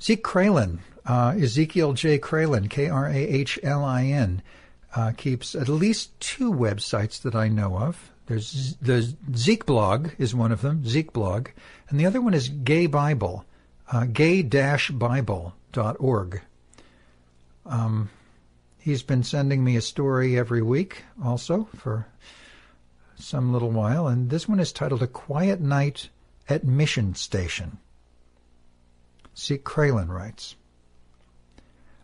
Zeke Kralin, Ezekiel J. Kralin, Krahlin, keeps at least 2 websites that I know of. There's the Zeke blog is one of them, Zeke blog, and the other one is Gay Bible, gay-bible.org. He's been sending me a story every week also for some little while, and this one is titled A Quiet Night at Mission Station. Zeke Kralin writes,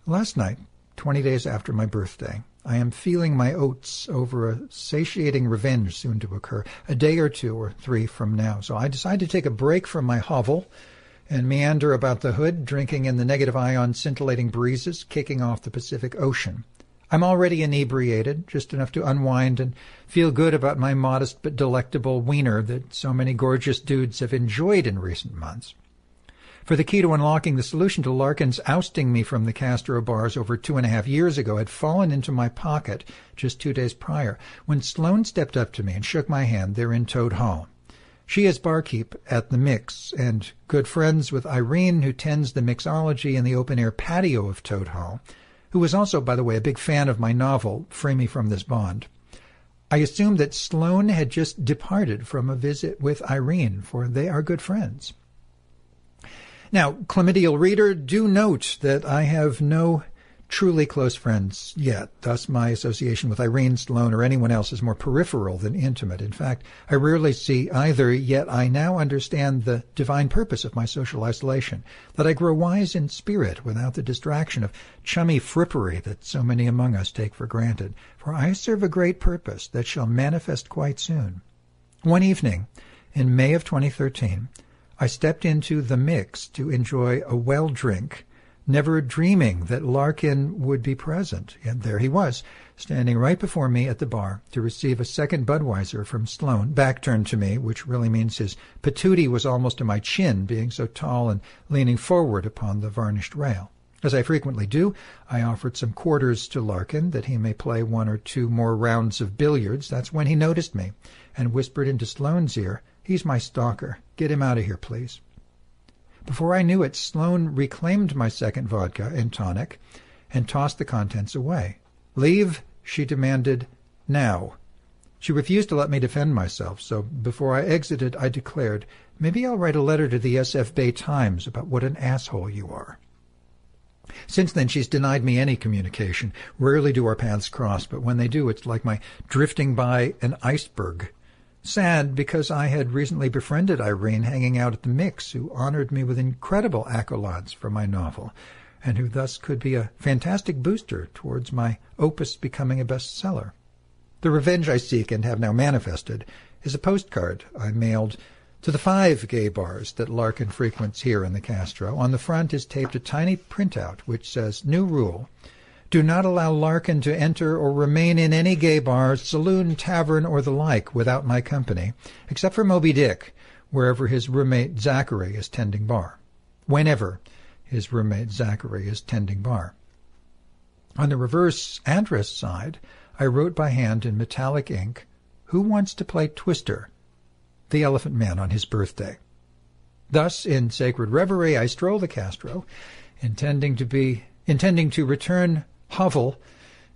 Last night, 20 days after my birthday, I am feeling my oats over a satiating revenge soon to occur, a day or 2 or 3 from now. So I decide to take a break from my hovel and meander about the hood, drinking in the negative ion scintillating breezes kicking off the Pacific Ocean. I'm already inebriated, just enough to unwind and feel good about my modest but delectable wiener that so many gorgeous dudes have enjoyed in recent months. For the key to unlocking the solution to Larkin's ousting me from the Castro bars over 2.5 years ago had fallen into my pocket just 2 days prior, when Sloane stepped up to me and shook my hand there in Toad Hall. She is barkeep at the Mix and good friends with Irene, who tends the mixology in the open-air patio of Toad Hall, who was also, by the way, a big fan of my novel, Free Me From This Bond. I assumed that Sloane had just departed from a visit with Irene, for they are good friends. Now, chlamydial reader, do note that I have no truly close friends yet. Thus, my association with Irene, Sloane, or anyone else is more peripheral than intimate. In fact, I rarely see either, yet I now understand the divine purpose of my social isolation, that I grow wise in spirit without the distraction of chummy frippery that so many among us take for granted. For I serve a great purpose that shall manifest quite soon. One evening, in May of 2013, I stepped into the Mix to enjoy a well drink, never dreaming that Larkin would be present. And there he was, standing right before me at the bar to receive a second Budweiser from Sloane, back turned to me, which really means his patootie was almost to my chin, being so tall and leaning forward upon the varnished rail. As I frequently do, I offered some quarters to Larkin that he may play 1 or 2 more rounds of billiards. That's when he noticed me and whispered into Sloane's ear, "He's my stalker. Get him out of here, please." Before I knew it, Sloane reclaimed my second vodka and tonic and tossed the contents away. "Leave," she demanded, "now." She refused to let me defend myself, so before I exited, I declared, "Maybe I'll write a letter to the SF Bay Times about what an asshole you are." Since then, she's denied me any communication. Rarely do our paths cross, but when they do, it's like my drifting by an iceberg. Sad, because I had recently befriended Irene hanging out at the Mix, who honored me with incredible accolades for my novel, and who thus could be a fantastic booster towards my opus becoming a bestseller. The revenge I seek and have now manifested is a postcard I mailed to the 5 gay bars that Larkin frequents here in the Castro. On the front is taped a tiny printout which says, "New rule. Do not allow Larkin to enter or remain in any gay bar, saloon, tavern, or the like without my company, except for Moby Dick, wherever his roommate Zachary is tending bar. Whenever his roommate Zachary is tending bar." On the reverse address side, I wrote by hand in metallic ink, "Who wants to play Twister? The Elephant Man on his birthday." Thus, in sacred reverie, I stroll the Castro, intending to return hovel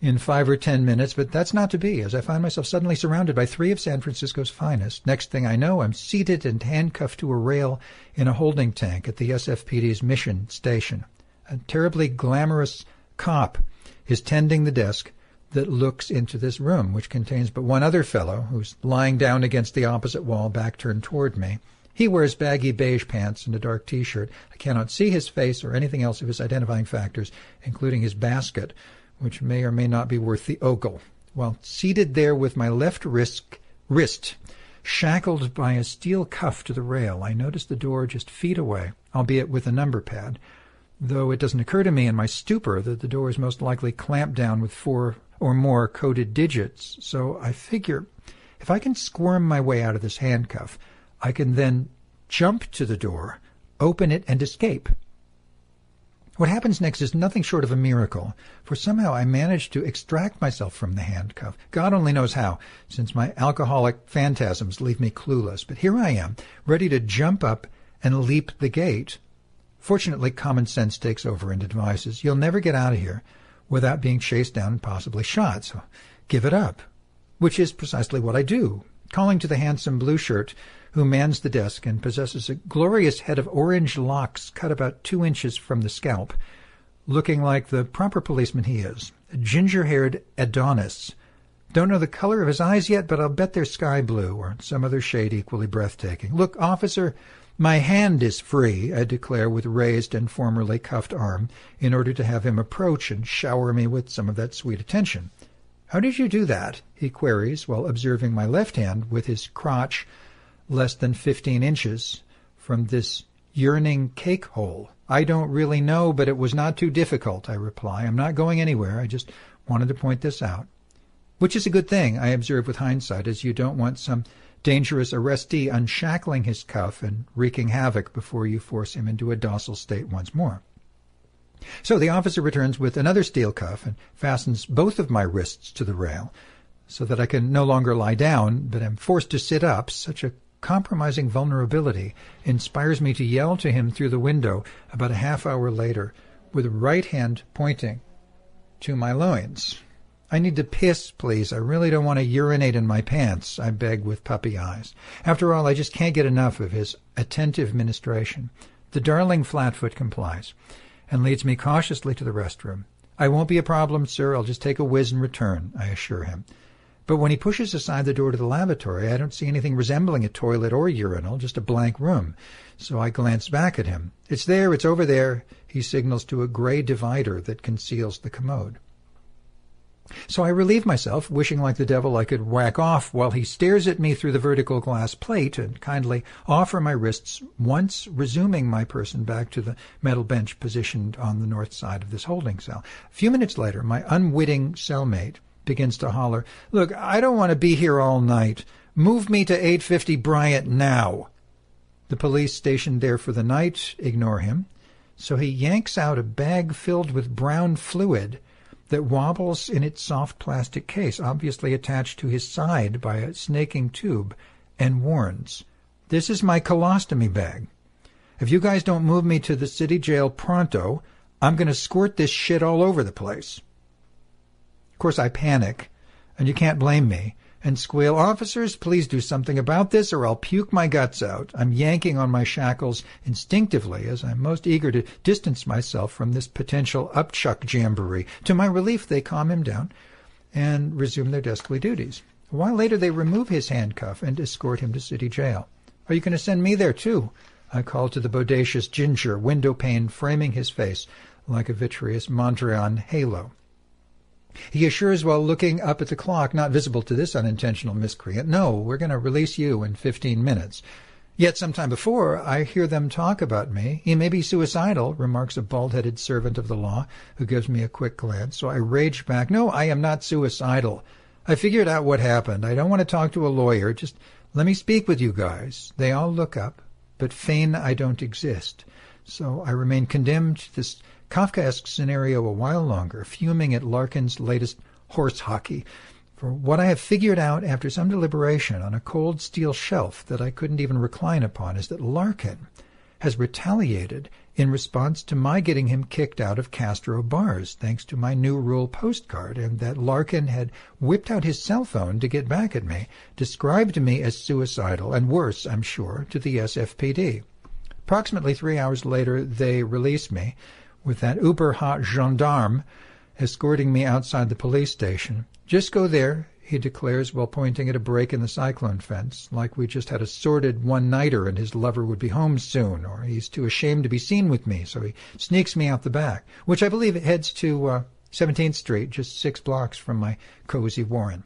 in 5 or 10 minutes, but that's not to be, as I find myself suddenly surrounded by 3 of San Francisco's finest. Next thing I know, I'm seated and handcuffed to a rail in a holding tank at the SFPD's Mission Station. A terribly glamorous cop is tending the desk that looks into this room, which contains but one other fellow who's lying down against the opposite wall, back turned toward me. He wears baggy beige pants and a dark T-shirt. I cannot see his face or anything else of his identifying factors, including his basket, which may or may not be worth the ogle. While seated there with my left wrist shackled by a steel cuff to the rail, I notice the door just feet away, albeit with a number pad, though it doesn't occur to me in my stupor that the door is most likely clamped down with 4 or more coded digits. So I figure if I can squirm my way out of this handcuff, I can then jump to the door, open it, and escape. What happens next is nothing short of a miracle, for somehow I manage to extract myself from the handcuff. God only knows how, since my alcoholic phantasms leave me clueless. But here I am, ready to jump up and leap the gate, Fortunately, common sense takes over and advises, you'll never get out of here without being chased down and possibly shot, so give it up. Which is precisely what I do, calling to the handsome blue shirt who mans the desk and possesses a glorious head of orange locks cut about 2 inches from the scalp, looking like the proper policeman he is, a ginger-haired Adonis. Don't know the color of his eyes yet, but I'll bet they're sky blue or some other shade equally breathtaking. Look, officer, my hand is free, I declare with raised and formerly cuffed arm, in order to have him approach and shower me with some of that sweet attention. How did you do that? He queries, while observing my left hand with his crotch less than 15 inches from this yearning cake hole. I don't really know, but it was not too difficult, I reply. I'm not going anywhere. I just wanted to point this out. Which is a good thing, I observe with hindsight, as you don't want some dangerous arrestee unshackling his cuff and wreaking havoc before you force him into a docile state once more. So the officer returns with another steel cuff and fastens both of my wrists to the rail so that I can no longer lie down, but am forced to sit up. Such a compromising vulnerability inspires me to yell to him through the window about a half hour later with the right hand pointing to my loins. I need to piss, please. I really don't want to urinate in my pants, I beg with puppy eyes. After all, I just can't get enough of his attentive ministration. The darling Flatfoot complies and leads me cautiously to the restroom. I won't be a problem, sir. I'll just take a whiz and return, I assure him. But when he pushes aside the door to the lavatory, I don't see anything resembling a toilet or urinal, just a blank room. So I glance back at him. It's there, it's over there, he signals to a gray divider that conceals the commode. So I relieve myself, wishing like the devil I could whack off, while he stares at me through the vertical glass plate and kindly offer my wrists, once resuming my person back to the metal bench positioned on the north side of this holding cell. A few minutes later, my unwitting cellmate begins to holler, "Look, I don't want to be here all night. Move me to 850 Bryant now." The police stationed there for the night ignore him, so he yanks out a bag filled with brown fluid that wobbles in its soft plastic case, obviously attached to his side by a snaking tube, and warns, "This is my colostomy bag. If you guys don't move me to the city jail pronto, I'm going to squirt this shit all over the place." Of course, I panic, and you can't blame me, and squeal, "Officers, please do something about this or I'll puke my guts out." I'm yanking on my shackles instinctively as I'm most eager to distance myself from this potential upchuck jamboree. To my relief, they calm him down and resume their deskly duties. A while later, they remove his handcuff and escort him to city jail. "Are you going to send me there, too?" I call to the bodacious ginger, window pane framing his face like a vitreous Mondrian halo. He assures while looking up at the clock, not visible to this unintentional miscreant, "No, we're going to release you in 15 minutes. Yet some time before, I hear them talk about me. He may be suicidal, remarks a bald-headed servant of the law, who gives me a quick glance. So I rage back, "No, I am not suicidal. I figured out what happened. I don't want to talk to a lawyer. Just let me speak with you guys." They all look up, but feign I don't exist. So I remain condemned to this Kafkaesque scenario a while longer, fuming at Larkin's latest horse hockey. For what I have figured out after some deliberation on a cold steel shelf that I couldn't even recline upon is that Larkin has retaliated in response to my getting him kicked out of Castro bars, thanks to my new rule postcard, and that Larkin had whipped out his cell phone to get back at me, described me as suicidal, and worse, I'm sure, to the SFPD. Approximately 3 hours later, they release me, with that uber-hot gendarme escorting me outside the police station. "Just go there," he declares while pointing at a break in the cyclone fence, like we just had a sordid one-nighter and his lover would be home soon, or he's too ashamed to be seen with me, so he sneaks me out the back, which I believe heads to 17th Street, just 6 blocks from my cozy warren.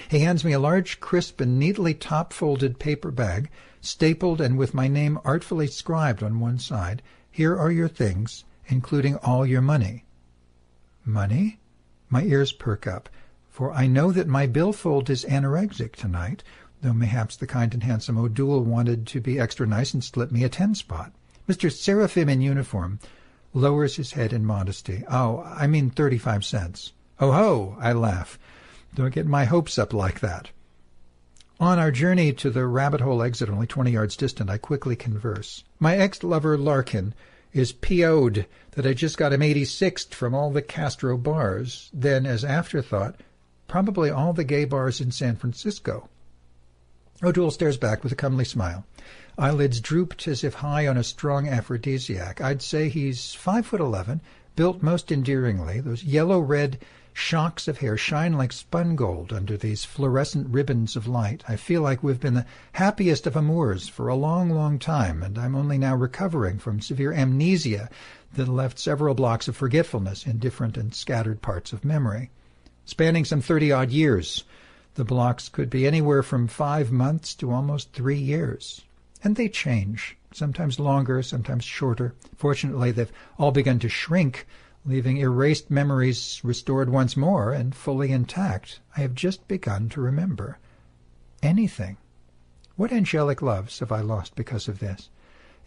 He hands me a large, crisp, and neatly top-folded paper bag, stapled and with my name artfully scribed on one side. "Here are your things, including all your money." Money? My ears perk up, for I know that my billfold is anorexic tonight, though mayhaps the kind and handsome Odoul wanted to be extra nice and slip me a 10-spot. Mr. Seraphim in uniform lowers his head in modesty. "Oh, I mean 35 cents. "Oh ho!" I laugh. "Don't get my hopes up like that." On our journey to the rabbit hole exit, only 20 yards distant, I quickly converse. My ex-lover Larkin is PO'd that I just got him 86th from all the Castro bars. Then, as afterthought, probably all the gay bars in San Francisco. Odoul stares back with a comely smile. Eyelids drooped as if high on a strong aphrodisiac. I'd say he's 5'11", built most endearingly. Those yellow-red shocks of hair shine like spun gold under these fluorescent ribbons of light. I feel like we've been the happiest of amours for a long, long time, and I'm only now recovering from severe amnesia that left several blocks of forgetfulness in different and scattered parts of memory. Spanning some 30-odd years, the blocks could be anywhere from 5 months to almost 3 years. And they change, sometimes longer, sometimes shorter. Fortunately, they've all begun to shrink, leaving erased memories restored once more and fully intact. I have just begun to remember anything. What angelic loves have I lost because of this?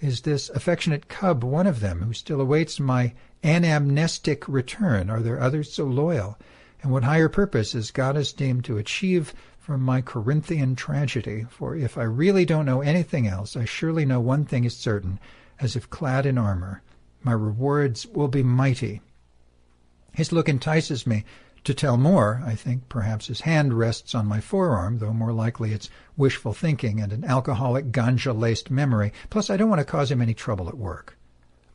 Is this affectionate cub one of them who still awaits my anamnestic return? Are there others so loyal? And what higher purpose has Goddess deemed to achieve from my Corinthian tragedy? For if I really don't know anything else, I surely know one thing is certain, as if clad in armor. My rewards will be mighty. His look entices me to tell more. I think perhaps his hand rests on my forearm, though more likely it's wishful thinking and an alcoholic ganja-laced memory. Plus, I don't want to cause him any trouble at work.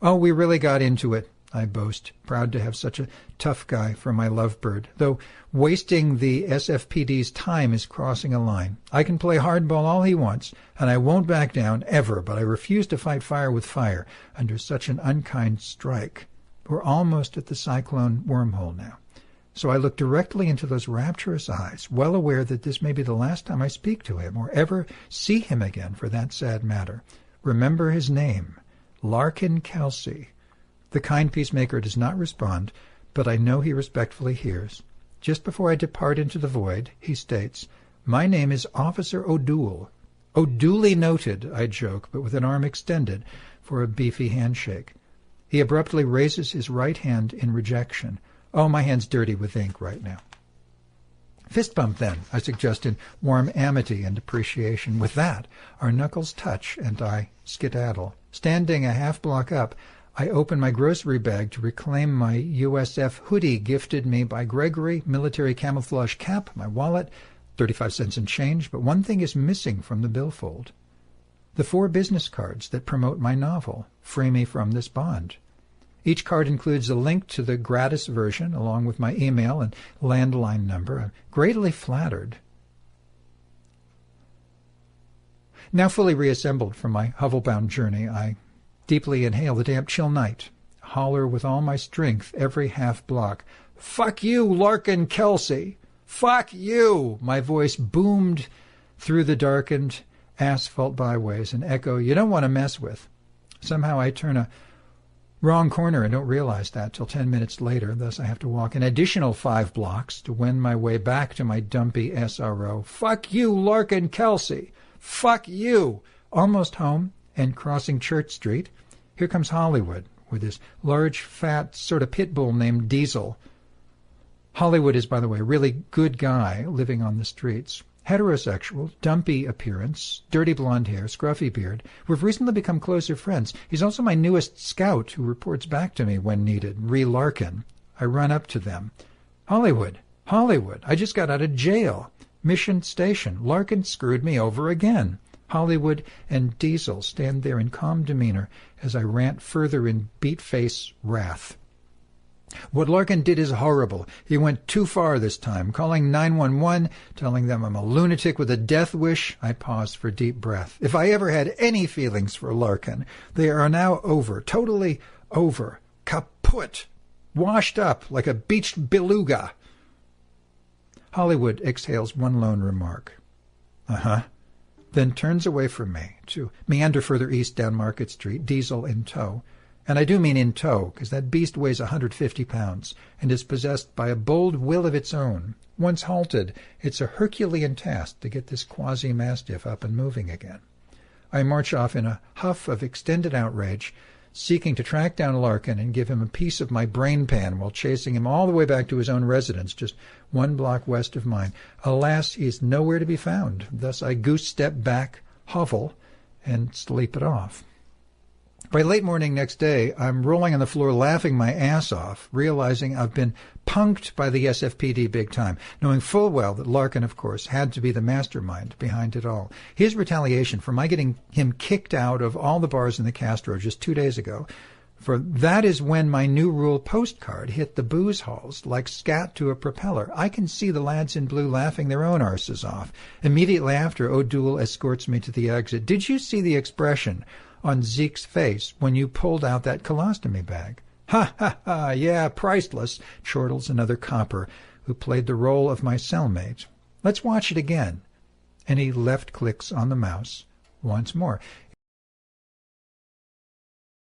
Oh, we really got into it, I boast, proud to have such a tough guy for my lovebird, though wasting the SFPD's time is crossing a line. I can play hardball all he wants, and I won't back down, ever, but I refuse to fight fire with fire under such an unkind strike. We're almost at the cyclone wormhole now. So I look directly into those rapturous eyes, well aware that this may be the last time I speak to him, or ever see him again for that sad matter. Remember his name, Larkin Kelsey. The kind peacemaker does not respond, but I know he respectfully hears. Just before I depart into the void, he states, "My name is Officer Odoul." "Oh, duly noted," I joke, but with an arm extended for a beefy handshake. He abruptly raises his right hand in rejection. Oh, my hand's dirty with ink right now. Fist bump, then, I suggest in warm amity and appreciation. With that, our knuckles touch, and I skedaddle. Standing a half block up, I open my grocery bag to reclaim my USF hoodie gifted me by Gregory, military camouflage cap, my wallet, 35 cents in change, but one thing is missing from the billfold. The 4 business cards that promote my novel, Free Me from This Bond. Each card includes a link to the gratis version, along with my email and landline number. I'm greatly flattered. Now fully reassembled from my hovel-bound journey, I deeply inhale the damp, chill night, holler with all my strength every half block. "Fuck you, Larkin Kelsey! Fuck you!" My voice boomed through the darkened asphalt byways, an echo you don't want to mess with. Somehow I turn a wrong corner and don't realize that till 10 minutes later. Thus I have to walk an additional 5 blocks to wend my way back to my dumpy SRO. "Fuck you, Larkin Kelsey! Fuck you!" Almost home and crossing Church Street, here comes Hollywood with his large, fat, sort of pit bull named Diesel. Hollywood is, by the way, a really good guy living on the streets. Heterosexual, dumpy appearance, dirty blonde hair, scruffy beard. We've recently become closer friends. He's also my newest scout who reports back to me when needed, re Larkin. I run up to them. Hollywood, I just got out of jail. Mission Station. Larkin screwed me over again. Hollywood and Diesel stand there in calm demeanor as I rant further in beat-face wrath. "What Larkin did is horrible. He went too far this time, calling 911, telling them I'm a lunatic with a death wish." I paused for deep breath. If I ever had any feelings for Larkin, they are now over, totally over, kaput, washed up like a beached beluga. Hollywood exhales one lone remark. "Uh-huh," then turns away from me to meander further east down Market Street, Diesel in tow. And I do mean in tow, because that beast weighs 150 pounds and is possessed by a bold will of its own. Once halted, it's a Herculean task to get this quasi-mastiff up and moving again. I march off in a huff of extended outrage, seeking to track down Larkin and give him a piece of my brain pan while chasing him all the way back to his own residence, just 1 block west of mine. Alas, he is nowhere to be found. Thus I goose-step back, hovel, and sleep it off. By late morning next day, I'm rolling on the floor laughing my ass off, realizing I've been punked by the SFPD big time, knowing full well that Larkin, of course, had to be the mastermind behind it all. His retaliation for my getting him kicked out of all the bars in the Castro just 2 days ago, for that is when my new rule postcard hit the booze halls like scat to a propeller. I can see the lads in blue laughing their own arses off. Immediately after, Odoul escorts me to the exit. Did you see the expression on Zeke's face when you pulled out that colostomy bag? Ha, ha, ha, yeah, priceless, chortles another copper who played the role of my cellmate. Let's watch it again. And he left clicks on the mouse once more.